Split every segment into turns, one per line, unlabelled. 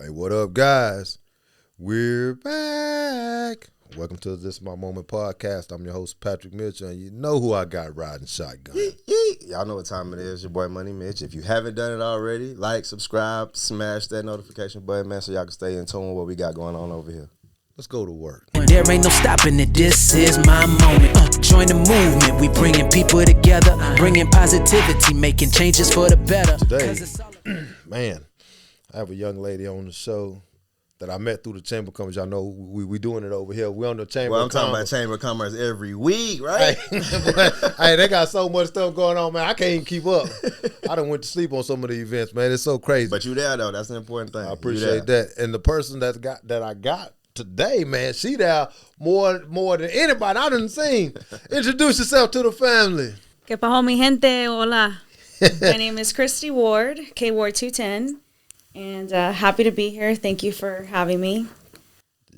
Hey, what up, guys? We're back. Welcome to This Is My Moment podcast. I'm your host, Patrick Mitchell, and you know who I got riding shotgun.
Y'all know what time it is. Your boy, Money Mitch. If you haven't done it already, like, subscribe, smash that notification button, man, so y'all can stay in tune with what we got going on over here.
Let's go to work.
There ain't no stopping it. This is my moment. Join the movement. We bringing people together, bringing positivity, making changes for the better.
Today, man, I have a young lady on the show that I met through the Chamber of Commerce. Y'all know we doing it over here. We on the Chamber of Commerce.
I'm talking about Chamber of Commerce every week, right?
Hey, they got so much stuff going on, man. I can't even keep up. I done went to sleep on some of the events, man. It's so crazy.
But you there, though. That's the important thing.
I appreciate that. And the person that I got today, man, she there more than anybody I done seen. Introduce yourself to the family.
Que pajo mi gente, hola. My name is Kristy Ward, K Ward 210, and happy to be here. Thank you for having me.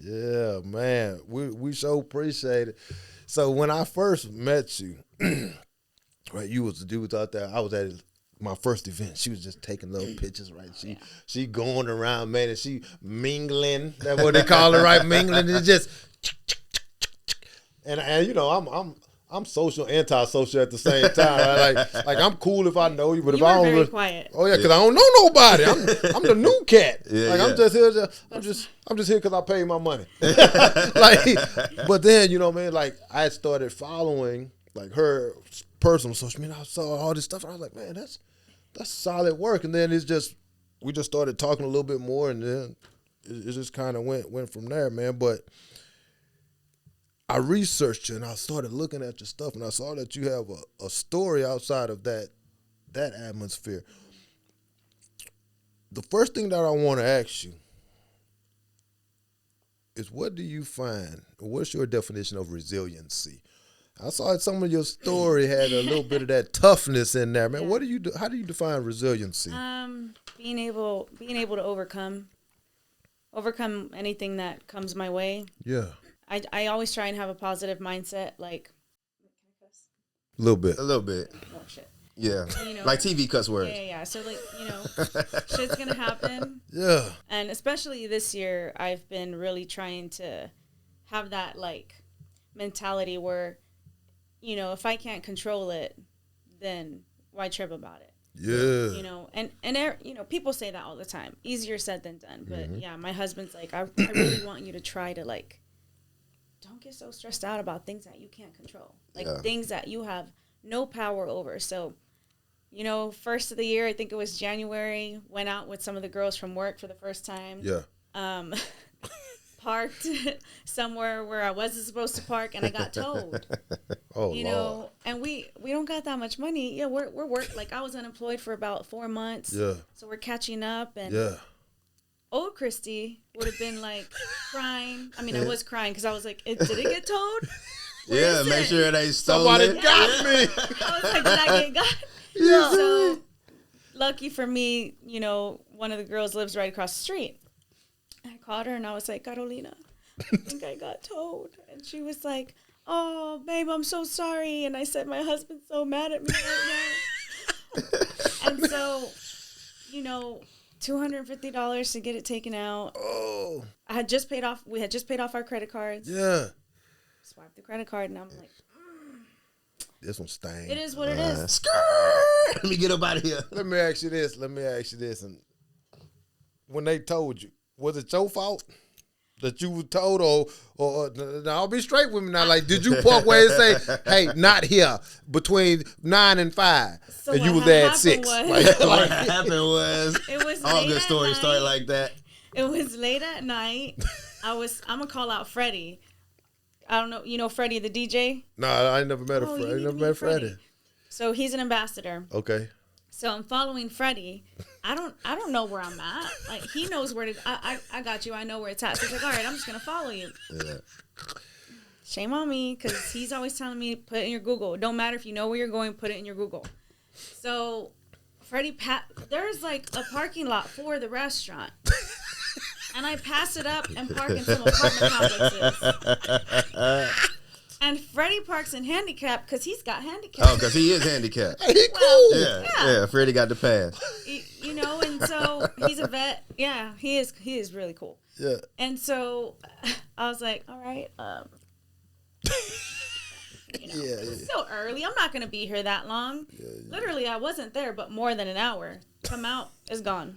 Yeah, man, we so appreciate it. So when I first met you, right, you was the dude out there. I was at my first event. She was just taking little pictures, right? She going around, man, and she mingling. That's what they call it, right? Mingling. And just and you know, I'm social, anti-social at the same time. Right? Like I'm cool if I know you, but if I don't,
very quiet.
Oh yeah, because I don't know nobody. I'm the new cat. I'm just here. I'm just here because I pay my money. But then you know, man, like I started following like her personal social media. I saw all this stuff, and I was like, man, that's solid work. And then we just started talking a little bit more, and then it just kind of went from there, man. But I researched you, and I started looking at your stuff, and I saw that you have a story outside of that atmosphere. The first thing that I want to ask you is, what do you find, what's your definition of resiliency? I saw some of your story had a little bit of that toughness in there, man. Yeah. How do you define resiliency?
Being able to overcome anything that comes my way.
Yeah.
I always try and have a positive mindset, like
a little bit.
Oh shit.
Yeah.
You know,
like TV cuss words.
Yeah. So like, you know, shit's gonna happen.
Yeah.
And especially this year, I've been really trying to have that like mentality where, you know, if I can't control it, then why trip about it?
Yeah.
You know, and you know, people say that all the time. Easier said than done. But yeah, my husband's like, I really want you to try to like, don't get so stressed out about things that you can't control. Like things that you have no power over. So, you know, first of the year, I think it was January, went out with some of the girls from work for the first time.
Yeah.
Parked somewhere where I wasn't supposed to park, and I got towed.
Oh,
you
Lord.
know, and we don't got that much money. Yeah, we're like I was unemployed for about 4 months.
Yeah.
So we're catching up, and
yeah.
Old Kristy would have been like crying. I mean, I was crying because I was like, did it get towed?
Yeah, make sure they stole
Somebody
it.
got me.
I was like, did I get got?
Yeah.
So lucky for me, you know, one of the girls lives right across the street. I called her and I was like, Carolina, I think I got towed. And she was like, oh, babe, I'm so sorry. And I said, my husband's so mad at me right now. And so, you know, $250 to get it taken out.
Oh.
We had just paid off our credit cards.
Yeah.
Swiped the credit card and I'm like,
this one stain.
it is what it is.
Let me get up out of here.
Let me ask you this. And when they told you, was it your fault that you were told, or now I'll be straight with me now? Like, did you park where and say, "Hey, not here between 9 and 5,"
So
and you
what
was there at
happened
6?
was-
What happened was,
It was
all
late
good
at
stories start
night.
like that.
It was late at night. I'm gonna call out Freddie. I don't know, you know Freddie the DJ?
No, I ain't never met
Oh, you
I
need
never
to
met
meet
Freddie.
So he's an ambassador.
Okay.
So I'm following Freddie. I don't know where I'm at. Like he knows where to. I got you. I know where it's at. So he's like, all right, I'm just gonna follow you.
Yeah.
Shame on me because he's always telling me put it in your Google. It don't matter if you know where you're going. Put it in your Google. So Freddie, there's like a parking lot for the restaurant. And I pass it up and park in some apartment complexes.
And
Freddie parks in handicap because he's got handicap.
Oh, because he is handicapped.
Hey, he cool.
Yeah. Freddie got the pass.
You know, and so he's a vet. Yeah, he is really cool.
Yeah.
And so I was like, all right, it's so early. I'm not going to be here that long. Literally, I wasn't there, but more than an hour. Come out, it's gone.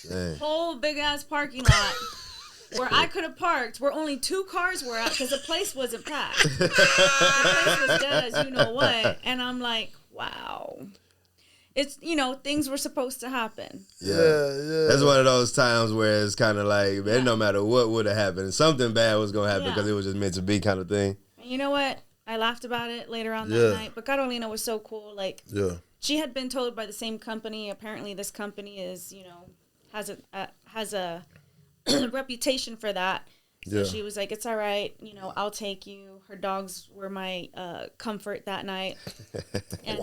Dang. Whole big-ass parking lot where I could have parked, where only 2 cars were out because the place wasn't packed. The place was dead as you know what. And I'm like, wow. It's, things were supposed to happen.
Yeah. That's one of those times where it's kind of like, man, no matter what would have happened, something bad was going to happen because it was just meant to be kind of thing.
And you know what? I laughed about it later on that night. But Carolina was so cool. Like, she had been told by the same company. Apparently, this company is, has a reputation for that. So she was like, it's all right. I'll take you. Her dogs were my comfort that night. And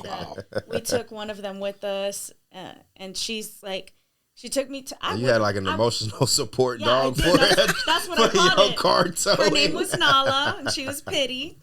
we took one of them with us. And she's like, she took me to...
You had like an emotional support dog for
that's what I called it.
Car towing.
Her name was Nala, and she was Pity.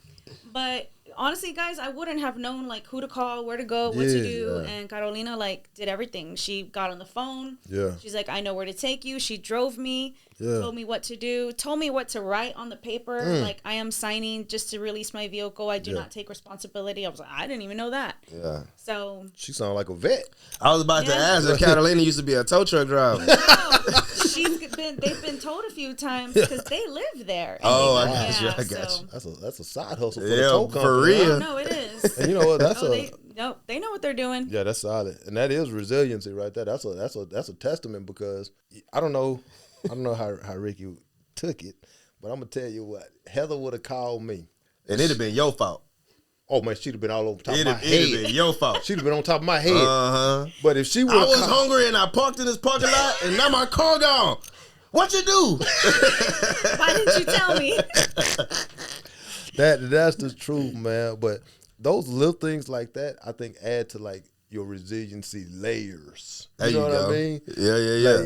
But honestly, guys, I wouldn't have known like who to call, where to go, what to do. And Carolina like did everything. She got on the phone. Yeah. She's like, I know where to take you. She drove me. Told me what to do. Told me what to write on the paper. Like, I am signing just to release my vehicle. I do not take responsibility. I was like, I didn't even know that. Yeah. So
she sounded like a vet.
I was about to ask if Catalina used to be a tow truck driver.
No, they've been told a few times because they live there.
I got you.
That's a side hustle for the tow company.
For real.
Oh, no, it is.
And you know what?
They know what they're doing.
Yeah, that's solid, and that is resiliency right there. That's a testament because I don't know how Ricky took it, but I'm gonna tell you what, Heather would have called me,
and it'd have been your fault.
Oh man, she'd have been all over top of my head.
It'd have been your fault.
She'd have been on top of my head. But if she would, I
was hungry and I parked in this parking lot, and now my car gone. What you do?
Why didn't you tell me?
That's the truth, man. But those little things like that, I think, add to like your resiliency layers. You know what I mean?
Yeah.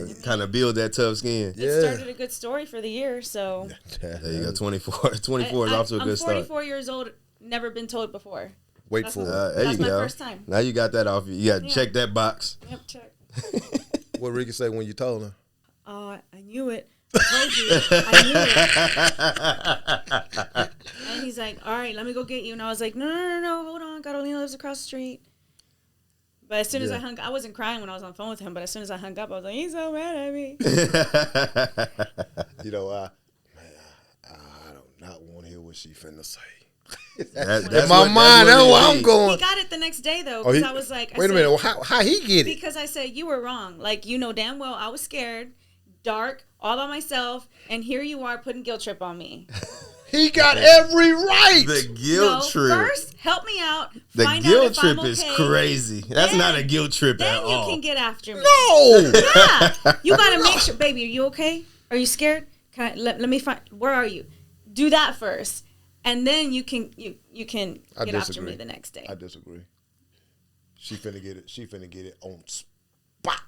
Like, kind of build that tough skin.
It started a good story for the year, so.
There you go, 24. 24 is off to a good start.
I'm 44 years old, never been told before.
Wait for it.
There you go.
That's my first time.
Now you got that off. You got to check that box.
Yep, check.
What Ricky say when you told her?
Oh, I knew it. I told you. I knew it. And he's like, all right, let me go get you. And I was like, no, hold on. Carolina lives across the street. But as soon as I wasn't crying when I was on the phone with him, but as soon as I hung up, I was like, he's so mad at me.
You know, I do not want to hear what she finna say.
That's
in my mind, that's where I'm going.
He got it the next day, though, because I was like...
Wait a minute, how he get it?
Because I said, you were wrong. Like, you know damn well I was scared, dark, all by myself, and here you are putting guilt trip on me.
He got every right.
The guilt trip.
First, help me out.
The guilt trip is crazy. That's not a guilt trip at all.
Then you can get after me.
No.
Yeah. You got to make sure. Baby, are you okay? Are you scared? Let me find. Where are you? Do that first. And then you can get after me the next day.
I disagree. She finna get it. She finna get it on spot.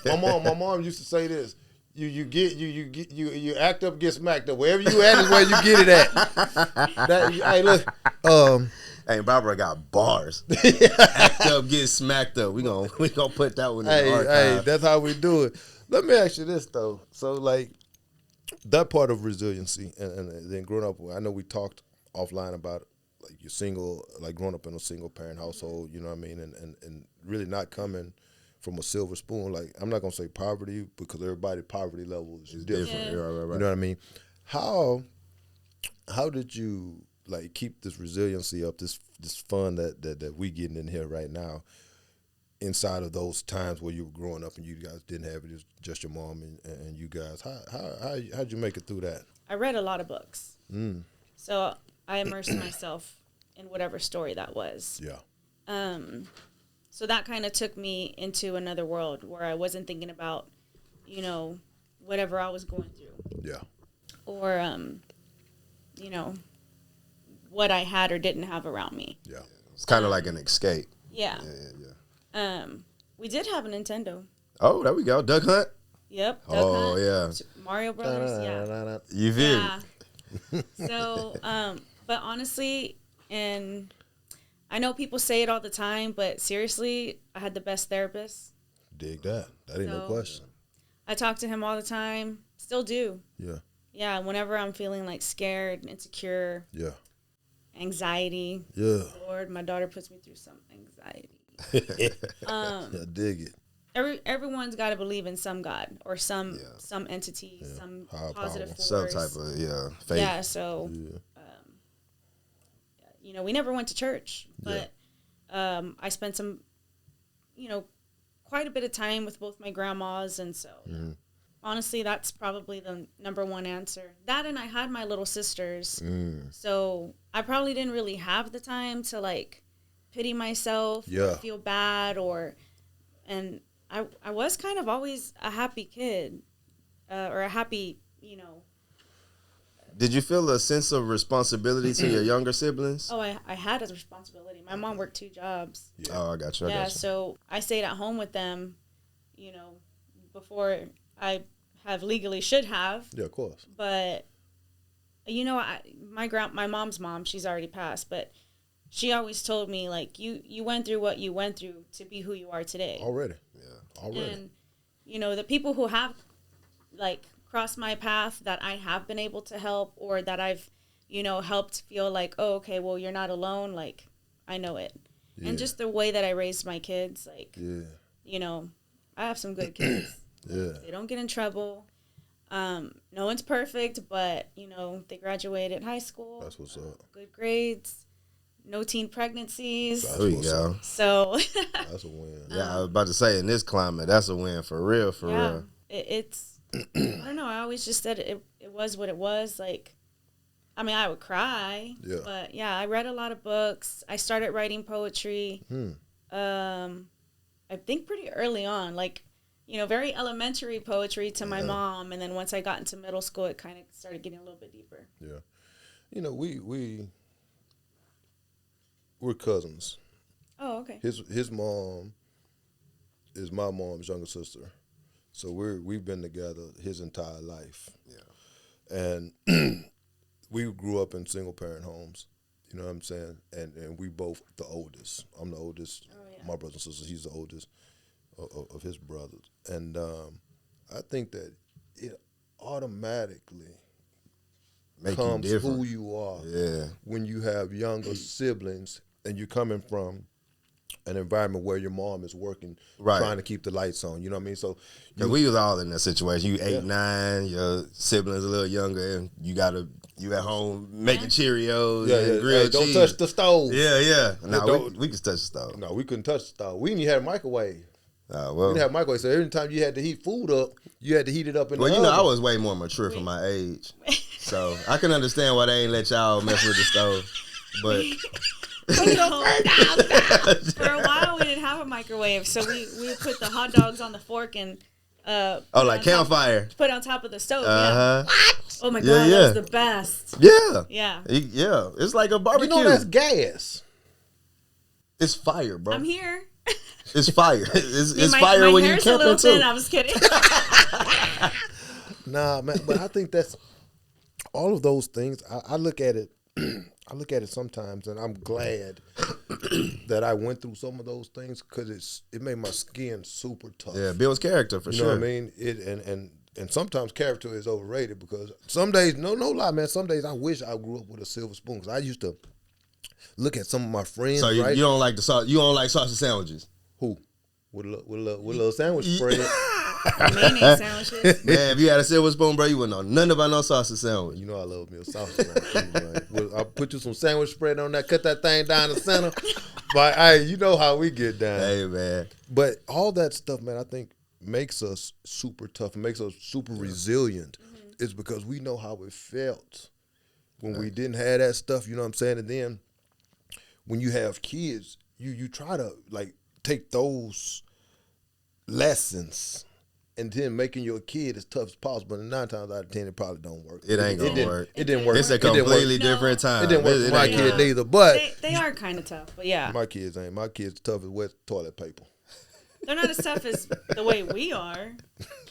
My mom used to say this. You act up, get smacked up. Wherever you at is where you get it at. Hey, look.
Hey, Barbara got bars. Act up, get smacked up. We gonna put that one in the archive.
Hey, that's how we do it. Let me ask you this though. So like that part of resiliency and then growing up, I know we talked offline about like you're single, like growing up in a single parent household, you know what I mean, and really not coming from a silver spoon. Like, I'm not gonna say poverty because everybody's poverty level is different.
Yeah. Right.
You know what I mean? How did you like keep this resiliency up, this fun that we getting in here right now, inside of those times where you were growing up and you guys didn't have it, it was just your mom and you guys? How'd you make it through that?
I read a lot of books. So I immersed myself in whatever story that was.
Yeah.
So that kind of took me into another world where I wasn't thinking about, whatever I was going through.
Yeah.
Or, what I had or didn't have around me.
Yeah.
It's kind of like an escape.
Yeah. We did have a Nintendo.
Oh, there we go. Duck Hunt?
Yep. Duck Hunt.
Yeah.
Mario Brothers. Yeah.
You feel
it. So, But honestly, and I know people say it all the time, but seriously, I had the best therapist.
Dig that. That ain't no question.
I talk to him all the time. Still do.
Yeah.
Yeah, whenever I'm feeling like scared, insecure.
Yeah.
Anxiety.
Yeah.
Lord, my daughter puts me through some anxiety.
I dig it.
Everyone's got to believe in some God or some entity, some
higher
positive
power.
force.
Some type of faith.
Yeah, so you know, we never went to church, but I spent some, you know, quite a bit of time with both my grandmas, and so honestly, that's probably the number one answer. That, and I had my little sisters, so I probably didn't really have the time to like pity myself, or feel bad, and I was kind of always a happy kid, or a happy, you know.
Did you feel a sense of responsibility to your younger siblings?
Oh, I had a responsibility. My mom worked 2 jobs.
Yeah. Oh, I got you.
So I stayed at home with them, you know, before I have legally should have.
Yeah, of course.
But, you know, my mom's mom, she's already passed, but she always told me, like, you went through what you went through to be who you are today.
Already. Yeah, already.
And, you know, the people who have, like, crossed my path that I have been able to help, or that I've, you know, helped feel like, oh, okay, well, you're not alone. Like, I know it. Yeah. And just the way that I raised my kids, like, you know, I have some good kids. They don't get in trouble. No one's perfect, but, you know, they graduated high school.
That's what's up. Good
grades. No teen pregnancies.
There you go.
So.
That's a win.
Yeah, I was about to say, in this climate, that's a win for real, for real.
It's. I don't know. I always just said it was what it was. Like, I mean, I would cry. Yeah. But, yeah, I read a lot of books. I started writing poetry. I think pretty early on. Like, you know, very elementary poetry to my mom. And then once I got into middle school, it kind of started getting a little bit deeper.
Yeah. You know, we're cousins.
Oh, okay.
His mom is my mom's younger sister. So we've been together his entire life. Yeah. And we grew up in single parent homes. You know what I'm saying? And we both the oldest. I'm the oldest. Oh, yeah. My brother and sister, he's the oldest of his brothers. And I think that it automatically becomes who you are when you have younger siblings and you're coming from an environment where your mom is working, trying to keep the lights on. You know what I mean? So
we was all in that situation. You 8, 9, your siblings a little younger, and you at home making Cheerios and grilled cheese.
Don't touch the stove.
Yeah. No, we could touch the stove.
No, we couldn't touch the stove. We didn't even have a microwave.
Well,
we didn't have a microwave, so every time you had to heat food up, you had to heat it up in the oven.
Well, you know, I was way more mature for my age, so I can understand why they ain't let y'all mess with the stove, but.
For a while, we didn't have a microwave, so we would put the hot dogs on the fork and
like campfire.
Put it on top of the stove.
Yeah.
Oh my god, that was the best.
Yeah. It's like a barbecue.
You know that's gas.
It's fire, bro.
I'm here.
It's fire. It's fire when you camping too.
I was kidding.
Nah, man, but I think that's all of those things. I look at it. I look at it sometimes, and I'm glad that I went through some of those things because it made my skin super tough.
Yeah, builds character for sure.
You know what I mean? And sometimes character is overrated because some days, no lie, man. Some days I wish I grew up with a silver spoon because I used to look at some of my friends.
So you don't like you don't like sausage sandwiches?
Who? With a little sandwich spread.
Mayonnaise sandwiches.
Man, if you had a silver spoon, bro, you wouldn't know nothing about no sausage sandwich.
You know I love me a sausage sandwich. Man. I'll put you some sandwich spread on that, cut that thing down the center. But hey, you know how we get down.
Hey, man.
But all that stuff, man, I think makes us super tough, makes us super resilient. It's because we know how it felt when we didn't have that stuff, you know what I'm saying? And then when you have kids, you try to like take those lessons and then making your kid as tough as possible. And 9 times out of 10, it probably don't work.
It ain't gonna work.
It didn't work.
It's a completely different time.
It didn't work for my kid neither. But
they are kind of tough. But yeah,
my kids ain't. My kids tough as wet toilet paper.
They're not as tough as the way we are.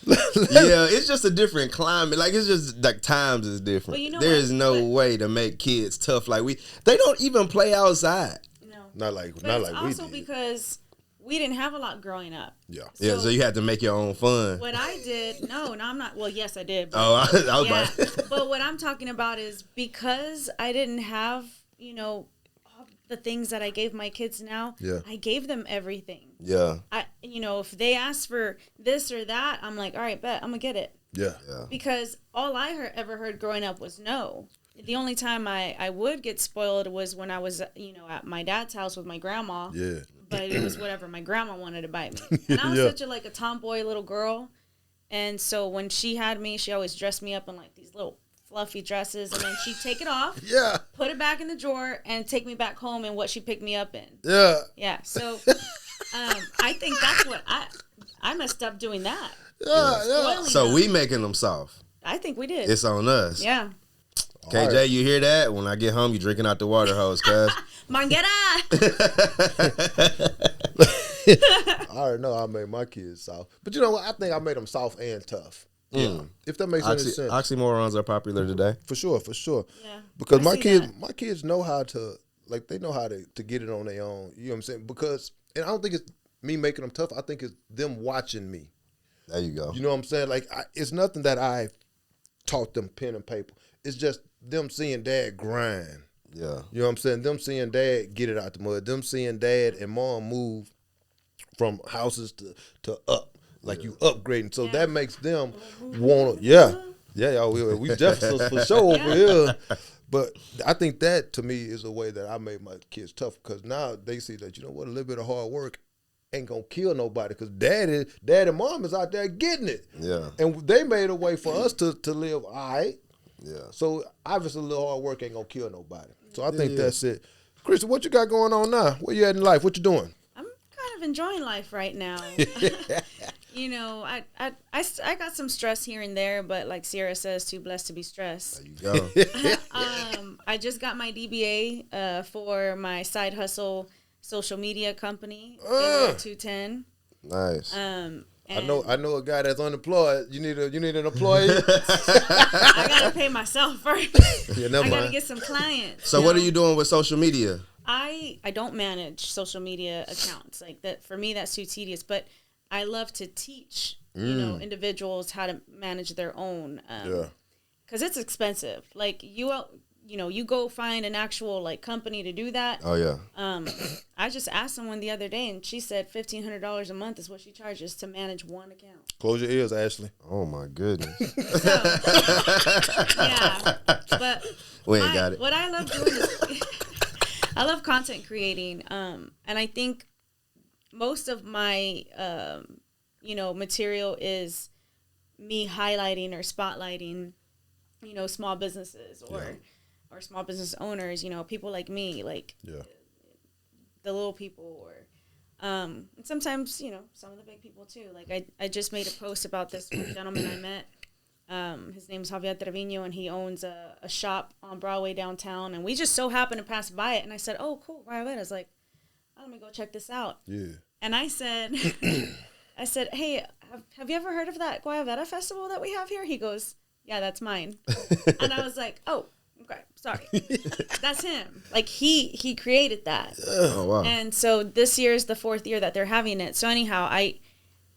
Yeah, it's just a different climate. Like, it's just like times is different.
Well, you know
there
what?
is no way to make kids tough like we. They don't even play outside.
No,
Not like
but
not
it's
like we
also
did.
because we didn't have a lot growing up.
Yeah.
Yeah, so you had to make your own fun.
What I did, no, I'm not. Well, yes, I did. But,
Oh, I was
yeah.
about
But what I'm talking about is because I didn't have, all the things that I gave my kids now.
Yeah.
I gave them everything.
Yeah.
If they ask for this or that, I'm like, all right, bet I'm gonna get it.
Yeah.
Because all I ever heard growing up was no. The only time I would get spoiled was when I was, at my dad's house with my grandma.
Yeah.
But it was whatever my grandma wanted to buy me. And I was such a tomboy little girl. And so when she had me, she always dressed me up in like these little fluffy dresses, and then she'd take it off, put it back in the drawer, and take me back home in what she picked me up in.
Yeah.
So I think that's what I messed up doing that.
Yeah.
So we making them soft.
I think we did.
It's on us.
Yeah.
KJ,
right.
you hear that? When I get home, you drinking out the water hose, cuz.
Mangera.
I already know I made my kids soft, but you know what? I think I made them soft and tough. Yeah. If that makes any sense.
Oxymorons are popular today.
For sure.
Yeah.
Because
I
my
see
kids know how to, like, they know how to get it on their own. You know what I'm saying? Because, and I don't think it's me making them tough. I think it's them watching me.
There you go.
You know what I'm saying? Like, it's nothing that I taught them pen and paper. It's just them seeing dad grind.
Yeah.
You know what I'm saying? Them seeing dad get it out the mud. Them seeing dad and mom move from houses to up. Like, you upgrading. So that makes them want to, Yeah, we Jeffersons for sure over here. But I think that, to me, is a way that I made my kids tough, because now they see that, a little bit of hard work ain't going to kill nobody, because dad and mom is out there getting it.
Yeah.
And they made a way for us to live all right.
Yeah.
So obviously, a little hard work ain't going to kill nobody. So I think that's it. Kristy, what you got going on now? Where you at in life? What you doing?
I'm kind of enjoying life right now. I got some stress here and there, but like Sierra says, too blessed to be stressed.
There you go.
I just got my DBA for my side hustle social media company, 210.
Nice.
I know a guy that's unemployed. You need an employee.
I gotta pay myself first.
Yeah, never
I gotta
mind.
get some clients.
So what are you doing with social media?
I don't manage social media accounts like that. For me, that's too tedious. But I love to teach individuals how to manage their own. Because it's expensive. Like you go find an actual like company to do that.
Oh yeah.
I just asked someone the other day, and she said $1,500 a month is what she charges to manage one account.
Close your ears, Ashley.
Oh my goodness.
Yeah, but
We ain't got it.
What I love doing is I love content creating, and I think most of my material is me highlighting or spotlighting small businesses or small business owners, people like me, like the little people, or sometimes some of the big people too. Like I just made a post about this gentleman I met. His name's Javier Trevino, and he owns a shop on Broadway downtown, and we just so happened to pass by it, and I said, oh cool, Guayabera. I was like, oh, let me go check this out. And I said hey, have you ever heard of that Guayabera festival that we have here? He goes, yeah, that's mine. And I was like, oh, okay, sorry. That's him. Like, he created that.
Oh, wow.
And so this year is the 4th year that they're having it. So anyhow, I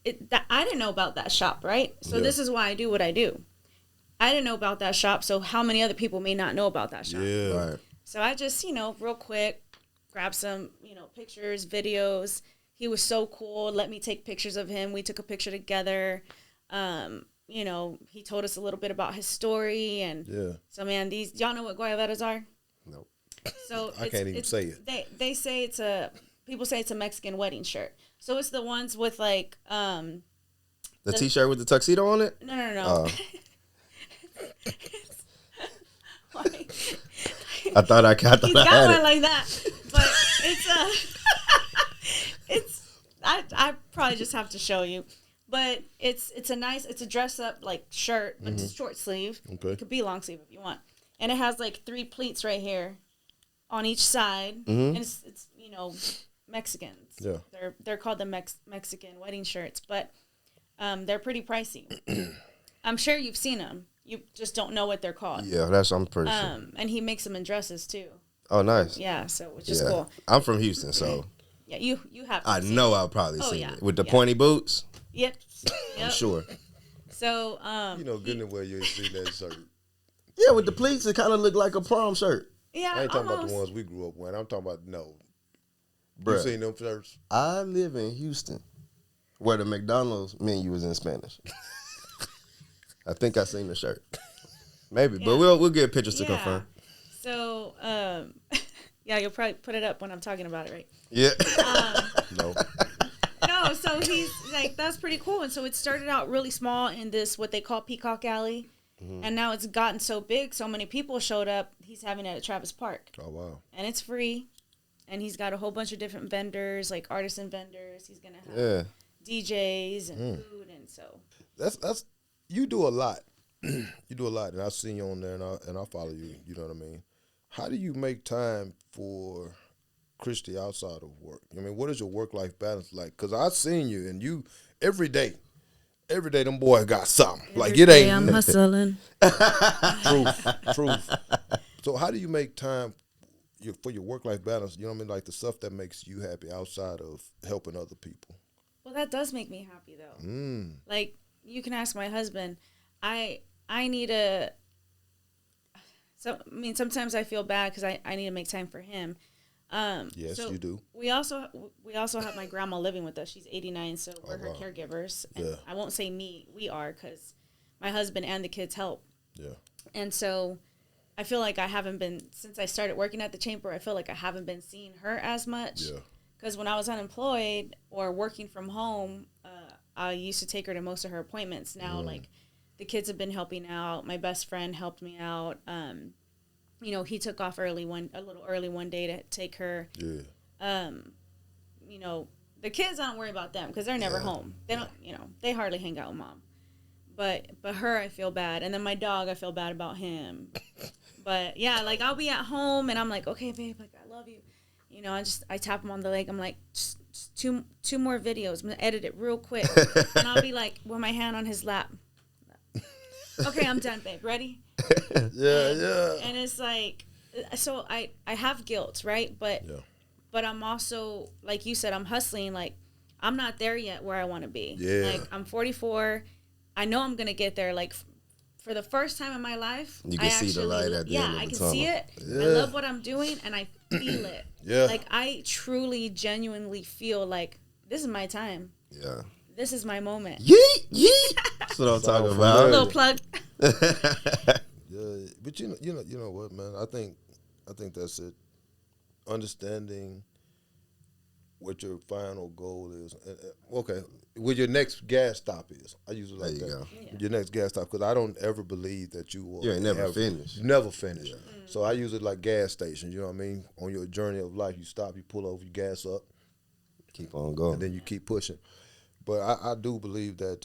didn't know about that shop, right? So this is why I do what I do. I didn't know about that shop, so how many other people may not know about that shop?
Yeah.
Right.
So I just, real quick, grab some, pictures, videos. He was so cool. Let me take pictures of him. We took a picture together. He told us a little bit about his story, and so man, y'all know what guayaberas are?
Nope.
So
I can't even say it.
They say people say it's a Mexican wedding shirt. So it's the ones with like
the T-shirt with the tuxedo on it?
No.
I thought I got
He's got one like that, but I probably just have to show you. But it's a dress up like shirt, but it's short sleeve.
Okay.
It could be long sleeve if you want. And it has like 3 pleats right here on each side. And it's Mexicans.
Yeah.
They're called the Mexican wedding shirts, but they're pretty pricey. I'm sure you've seen them. You just don't know what they're called.
Yeah, I'm pretty sure.
And he makes them in dresses too.
Oh, nice.
Yeah, so which is cool.
I'm from Houston, so
Yeah, you have.
I know I'll probably see
yeah.
it with the pointy boots.
Yep.
I'm sure.
So
You know, good and well you ain't seen that shirt.
Yeah, with the pleats, it kind of looked like a prom shirt.
yeah,
I ain't talking about
almost.
the ones we grew up wearing. I'm talking about You
Bruh,
seen them shirts?
I live in Houston, where the McDonald's menu is in Spanish. I think I seen the shirt. Maybe, but we'll get pictures to confirm.
So, yeah, you'll probably put it up when I'm talking about it, right?
Yeah.
No.
No, so he's like, that's pretty cool. And so it started out really small in this, what they call Peacock Alley. And now it's gotten so big, so many people showed up. He's having it at Travis Park.
Oh, wow.
And it's free. And he's got a whole bunch of different vendors, like artisan vendors. He's going to have DJs and food. And so.
That's you do a lot. You do a lot. And I've seen you on there, and I follow you. You know what I mean? How do you make time for Kristy outside of work? I mean, what is your work-life balance like? Because I've seen you, and you, every day, them boys got something. Like, it ain't.
I'm hustling.
Truth. So how do you make time for your work-life balance? You know what I mean? Like the stuff that makes you happy outside of helping other people.
Well, that does make me happy, though. Like, you can ask my husband. I need a... So, I mean, sometimes I feel bad because I need to make time for him.
Yes,
so
you do.
We also have my grandma living with us. She's 89, so we're her caregivers. And
Yeah.
I won't say me, we are, because my husband and the kids help.
Yeah.
And so I feel like I haven't been, since I started working at the chamber, I feel like I haven't been seeing her as much.
Yeah.
Because when I was unemployed or working from home, I used to take her to most of her appointments. Now, like, the kids have been helping out. My best friend helped me out. You know, he took off a little early one day to take her.
Yeah.
You know, the kids, I don't worry about them because they're never home. They don't, you know, they hardly hang out with mom. But her, I feel bad. And then my dog, I feel bad about him. But yeah, like I'll be at home and I'm like, okay, babe, like I love you. You know, I tap him on the leg. I'm like, just two more videos. I'm gonna edit it real quick. And I'll be like, with my hand on his lap. Okay, I'm done, babe. Ready?
Yeah.
And it's like, so I have guilt, right? But I'm also, like you said, I'm hustling. Like, I'm not there yet where I want to be.
Yeah.
Like, I'm 44. I know I'm gonna get there. Like, for the first time in my life,
You can see the light at the end of the
I can
tunnel.
see it.
Yeah.
I love what I'm doing, and I feel it.
Yeah.
Like, I truly, genuinely feel like this is my time.
Yeah.
This is my moment.
Yeet. That's what I'm talking about.
Little plug.
Yeah, but you know what, man? I think that's it. Understanding what your final goal is. Okay, what your next gas stop is. I use it like
There you
that.
go.
Yeah.
Your next gas stop, because I don't ever believe that you will.
You ain't never finished.
You never finish. So I use it like gas stations. You know what I mean? On your journey of life, you stop, you pull over, you gas up,
Keep on going.
and then you keep pushing. But I do believe that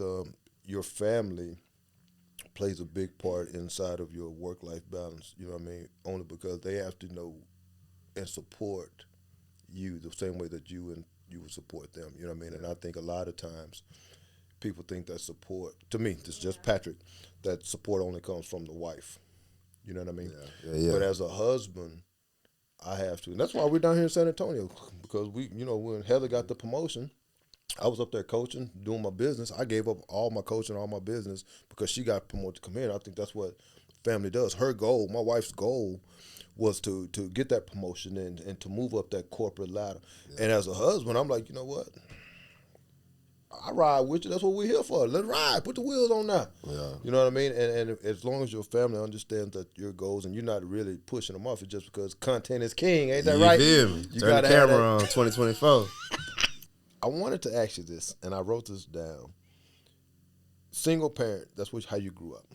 your family plays a big part inside of your work-life balance, you know what I mean? Only because they have to know and support you the same way that you would support them, you know what I mean? And I think a lot of times people think that support, to me, this is just Patrick, that support only comes from the wife, you know what I mean?
Yeah.
But as a husband, I have to, and that's why we're down here in San Antonio, because when Heather got the promotion, I was up there coaching, doing my business. I gave up all my coaching, all my business, because she got promoted to come here. I think that's what family does. Her goal, my wife's goal, was to get that promotion and to move up that corporate ladder. Yeah. And as a husband, I'm like, you know what? I ride with you. That's what we're here for. Let's ride. Put the wheels on now.
Yeah.
You know what I mean? And as long as your family understands that your goals and you're not really pushing them off, it's just because content is king. Ain't that right?
You feel me?
You
Turn the camera on 2024.
I wanted to ask you this, and I wrote this down. Single parent, that's how you grew up.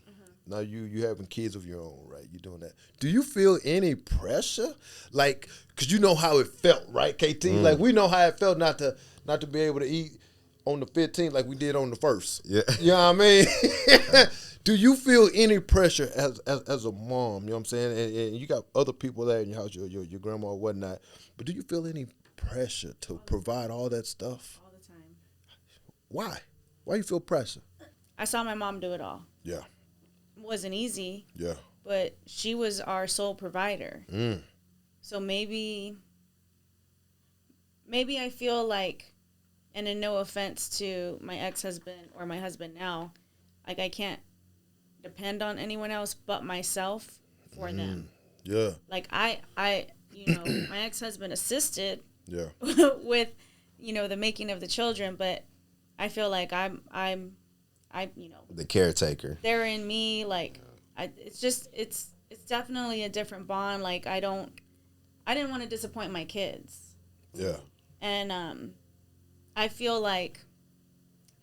Now you having kids of your own, right? You're doing that. Do you feel any pressure? Like, because you know how it felt, right, KT? Like, we know how it felt not to be able to eat on the 15th like we did on the 1st.
Yeah.
You know what I mean? Do you feel any pressure as a mom, you know what I'm saying? And you got other people there in your house, your grandma or whatnot, but do you feel any pressure to provide all that stuff?
All the time.
Why? Why you feel pressure?
I saw my mom do it all.
Yeah.
It wasn't easy.
Yeah.
But she was our sole provider. So maybe I feel like, and in no offense to my ex-husband or my husband now, like I can't depend on anyone else but myself for them.
Yeah.
Like I my ex-husband assisted with, the making of the children, but I feel like I'm
the caretaker.
They're in me, like it's definitely a different bond. Like I didn't want to disappoint my kids.
Yeah.
And I feel like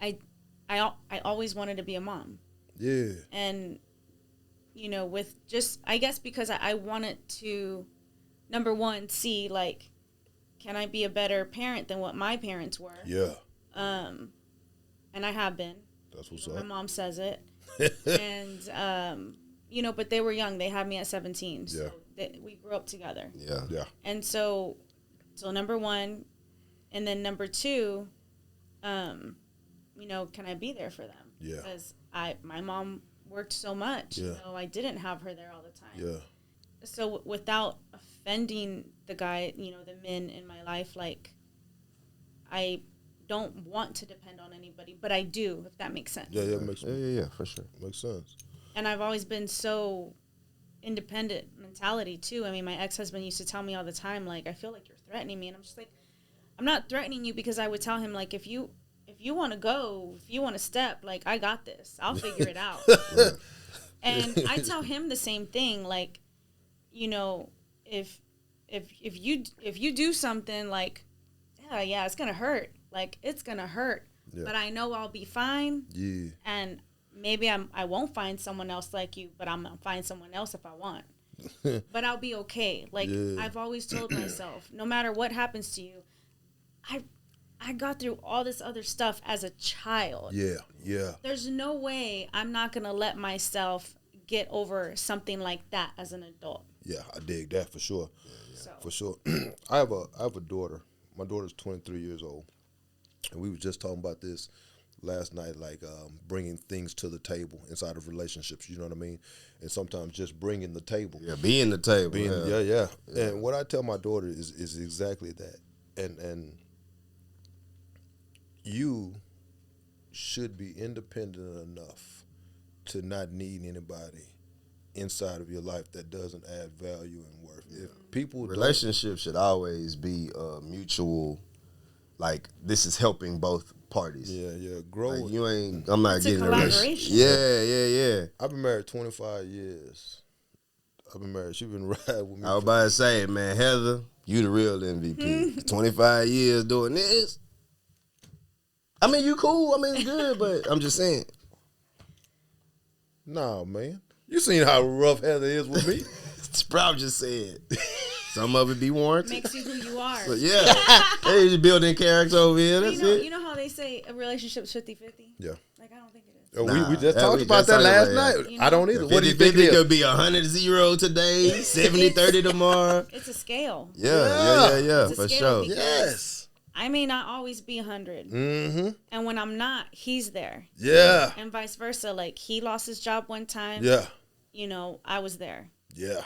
I always wanted to be a mom.
Yeah.
And with just, I guess because I wanted to, number one, see like, can I be a better parent than what my parents were?
Yeah.
And I have been.
That's what's
My
up.
mom says it. And but they were young. They had me at 17. So we grew up together.
Yeah.
Yeah.
And so number one, and then number two, can I be there for them?
Yeah.
Because my mom worked so much.
Yeah.
I didn't have her there all the time.
Yeah.
So without offending the guy, the men in my life, like I don't want to depend on anybody, but I do, if that makes sense.
Yeah, makes sense.
Yeah, for sure.
Makes sense.
And I've always been so independent mentality too. I mean, my ex-husband used to tell me all the time, like, I feel like you're threatening me. And I'm just like, I'm not threatening you, because I would tell him, like, if you want to go, if you want to step, like, I got this. I'll figure it out. And I tell him the same thing, like, if you do something, like, yeah, it's going to hurt. Like, it's going to hurt. Yeah. But I know I'll be fine.
Yeah.
And maybe I won't find someone else like you, but I'm going to find someone else if I want. But I'll be okay. Like, I've always told myself, no matter what happens to you, I got through all this other stuff as a child.
Yeah, yeah.
There's no way I'm not going to let myself get over something like that as an adult.
Yeah, I dig that for sure.
So.
For sure. I have a daughter. My daughter's 23 years old. And we were just talking about this last night, like bringing things to the table inside of relationships, you know what I mean? And sometimes just bringing the table.
Yeah, being the table.
Yeah. And what I tell my daughter is exactly that. And you should be independent enough to not need anybody inside of your life that doesn't add value and worth. If people
relationships should always be mutual, like this is helping both parties.
Yeah. Grow.
Like I'm not getting a
collaboration.
Yeah.
I've been married 25 years. She's been riding with me.
I was about to say, man, Heather, you the real MVP. 25 years doing this. I mean, you cool. I mean, it's good, but I'm just saying.
Nah, man. You seen how rough Heather is with me.
Sprout just said. Some of it be warranted.
Makes you who you are.
But yeah. Hey, you building character over here. That's it.
You know how they say a relationship's 50-50?
Yeah.
Like, I don't think it is.
We just talked about that last night. I don't either. What do you think it is?
It could be 100-0 today, 70-30 tomorrow.
It's a scale.
Yeah, for
scale
sure.
Yes.
I may not always be 100.
Mm-hmm.
And when I'm not, he's there.
Yeah.
And vice versa. Like, he lost his job one time.
Yeah.
I was there.
Yeah.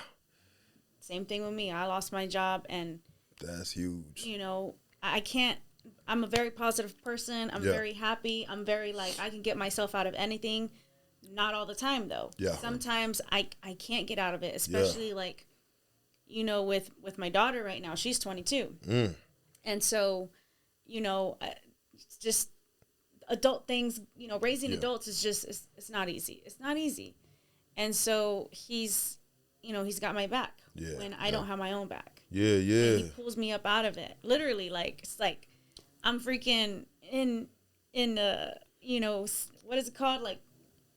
Same thing with me. I lost my job, and
that's huge.
I can't. I'm a very positive person. I'm very happy. I'm very, like, I can get myself out of anything. Not all the time, though.
Yeah.
Sometimes I can't get out of it, especially, like, with my daughter right now. She's 22. And so, just adult things, raising adults is just, it's not easy. It's not easy. And so he's got my back when I don't have my own back.
Yeah.
And he pulls me up out of it. Literally, like, it's like I'm freaking in what is it called? Like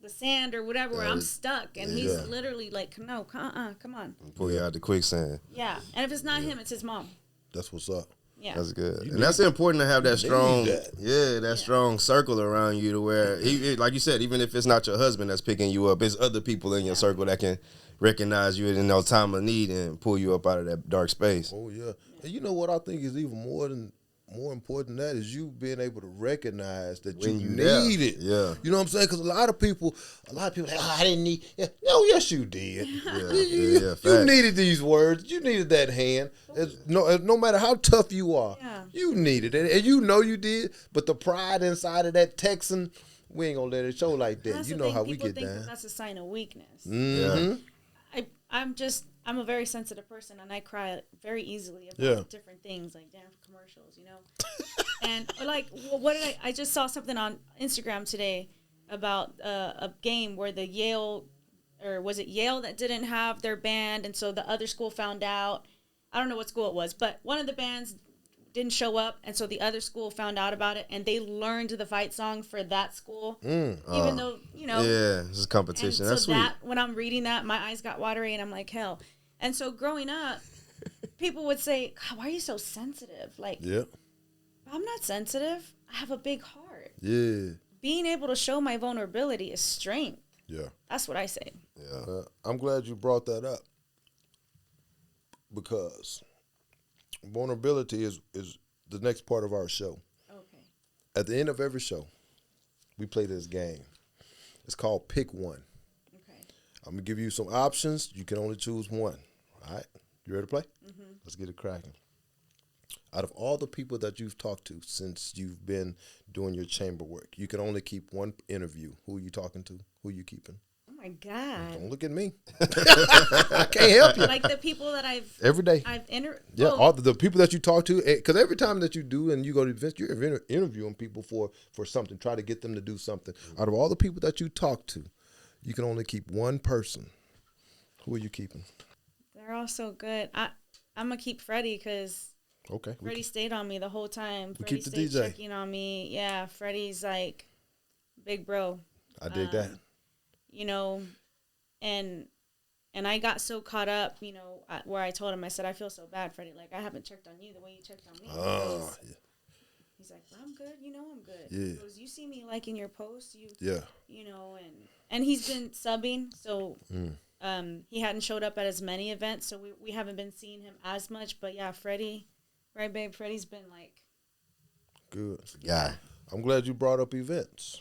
the sand or whatever, where I'm stuck. And he's literally like, no, come on.
Pull you out the quicksand.
Yeah. And if it's not him, it's his mom.
That's what's up.
Yeah.
That's good. And that's important to have that strong, strong circle around you to where, like you said, even if it's not your husband that's picking you up, it's other people in your circle that can recognize you in no time of need and pull you up out of that dark space.
Oh, yeah. And you know what I think is even more important than that is you being able to recognize that you need it.
Yeah.
You know what I'm saying? Because a lot of people like, oh, I didn't need. Yeah. No, yes, you did. You needed these words. You needed that hand. No matter how tough you are, you needed it, and you know you did. But the pride inside of that Texan, we ain't gonna let it show like that.
That's
you know how we
people
get
think
down.
That's a sign of weakness.
Mm-hmm.
I'm a very sensitive person, and I cry very easily about different things, like damn commercials, you know. And like, what did I just saw something on Instagram today about a game where the Yale, or was it Yale, that didn't have their band, and so the other school found out. I don't know what school it was, but one of the bands didn't show up, and so the other school found out about it, and they learned the fight song for that school, even though, you know. Yeah,
this is competition. That's sweet.
When I'm reading that, my eyes got watery, and I'm like, hell. And so growing up, people would say, God, why are you so sensitive? Like, I'm not sensitive. I have a big heart. Yeah. Being able to show my vulnerability is strength. Yeah. That's what I say.
Yeah. I'm glad you brought that up, because vulnerability is the next part of our show. Okay. At the end of every show, we play this game. It's called Pick One. Okay. I'm going to give you some options. You can only choose one. All right? You ready to play? Mm-hmm. Let's get it cracking. Out of all the people that you've talked to since you've been doing your chamber work, you can only keep one interview. Who are you talking to? Who are you keeping?
Oh, my God.
Don't look at me. I can't help you.
Like the people that
every day.
Yeah,
all the people that you talk to, because every time that you do and you go to events, you're interviewing people for something, try to get them to do something. Out of all the people that you talk to, you can only keep one person. Who are you keeping?
They're all so good. I'm going to keep Freddie, because Freddie stayed on me the whole time. Freddie stayed checking on me. Yeah, Freddie's like big bro.
I dig that.
You know, and I got so caught up, you know, where I told him, I said, I feel so bad, Freddie. Like, I haven't checked on you the way you checked on me. He's like, well, I'm good. You know I'm good. Yeah. He goes, you see me liking your posts. You know, and he's been subbing, so he hadn't showed up at as many events, so we haven't been seeing him as much. But, yeah, Freddie, right, babe? Freddie's been, like.
Good. Yeah. I'm glad you brought up events.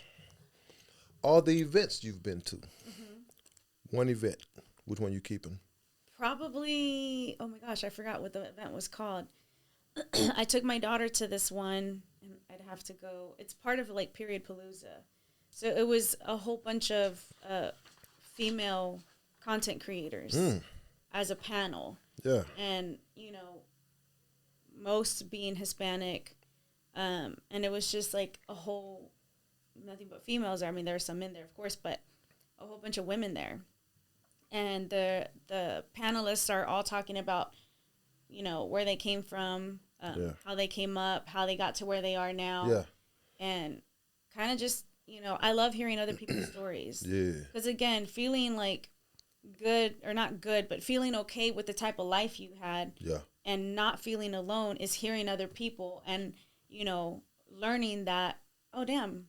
All the events you've been to, one event, which one you keeping?
Probably, oh my gosh, I forgot what the event was called. I took my daughter to this one, and I'd have to go. It's part of like Period Palooza. So it was a whole bunch of female content creators as a panel. Yeah. And, you know, most being Hispanic. And it was just like a whole, nothing but females. I mean, there were some in there, of course, but a whole bunch of women there. And the panelists are all talking about, you know, where they came from, how they came up, how they got to where they are now. Yeah. And kind of just, you know, I love hearing other people's stories. Yeah. Because, again, feeling like good, or not good, but feeling okay with the type of life you had. Yeah. And not feeling alone is hearing other people and, you know, learning that, oh, damn,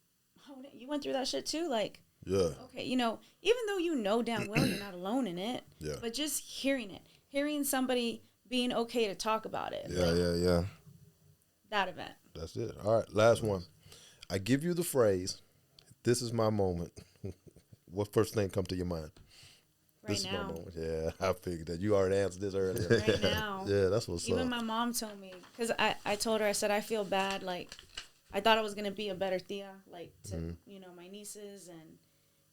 you went through that shit too? Like, yeah. Okay, you know, even though you know damn well you're not alone in it, but just hearing it, hearing somebody being okay to talk about it.
Yeah, like,
that event.
That's it. All right, last one. I give you the phrase, this is my moment. What first thing come to your mind?
Right
this
now.
Is my moment. Yeah, I figured that. You already answered this earlier.
Right now.
Yeah, that's what's
Even
up.
my mom told me, because I told her, I said, I feel bad. Like, I thought I was going to be a better tia, like, to, you know, my nieces, and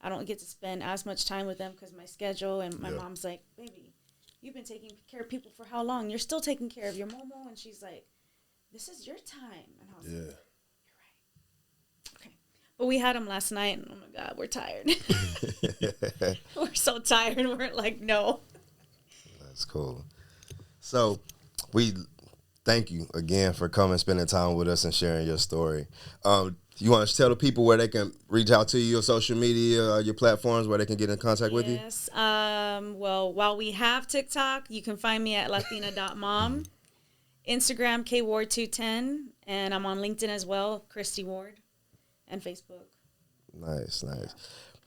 I don't get to spend as much time with them because of my schedule. And my mom's like, baby, you've been taking care of people for how long? You're still taking care of your momo? And she's like, this is your time. And I was like, you're right. Okay. But we had them last night, and oh, my God, we're tired. We're so tired. We're like, no.
That's cool. So we thank you again for coming, spending time with us, and sharing your story. You want to tell the people where they can reach out to you, your social media, your platforms, where they can get in contact with you?
Yes. Well, while we have TikTok, you can find me at latina.mom, Instagram, kward210, and I'm on LinkedIn as well, Kristy Ward, and Facebook.
Nice.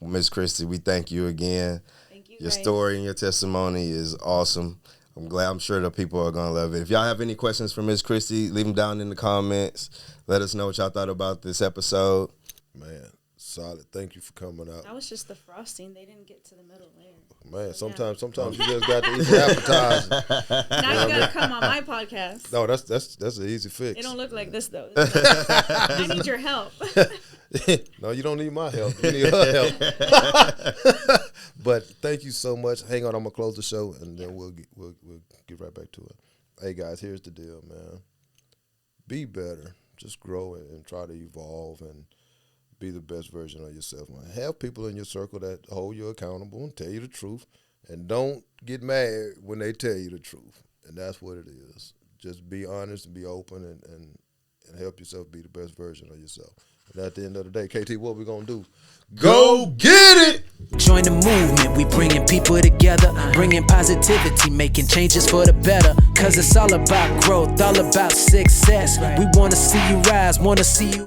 Well, Miss Kristy, we thank you again.
Thank you,
Your
guys.
story and your testimony is awesome. I'm glad. I'm sure the people are going to love it. If y'all have any questions for Miss Kristy, leave them down in the comments. Let us know what y'all thought about this episode.
Man, solid. Thank you for coming out.
That was just the frosting. They didn't get to the middle layer.
Man, sometimes you just got to eat the appetizer.
Now you got to come on my podcast.
No, that's an easy fix.
It don't look like this, though. I need your help.
No, you don't need my help. You need her help. But thank you so much. Hang on, I'm gonna close the show and then we'll get right back to it. Hey guys, here's the deal, man. Be better. Just grow and try to evolve and be the best version of yourself, man. Have people in your circle that hold you accountable and tell you the truth, and don't get mad when they tell you the truth. And that's what it is. Just be honest and be open and help yourself be the best version of yourself. And at the end of the day, KT, what we gonna do? Go get it!
Join the movement, we bringing people together, bringing positivity, making changes for the better. Cause it's all about growth, all about success. We wanna see you rise, wanna see you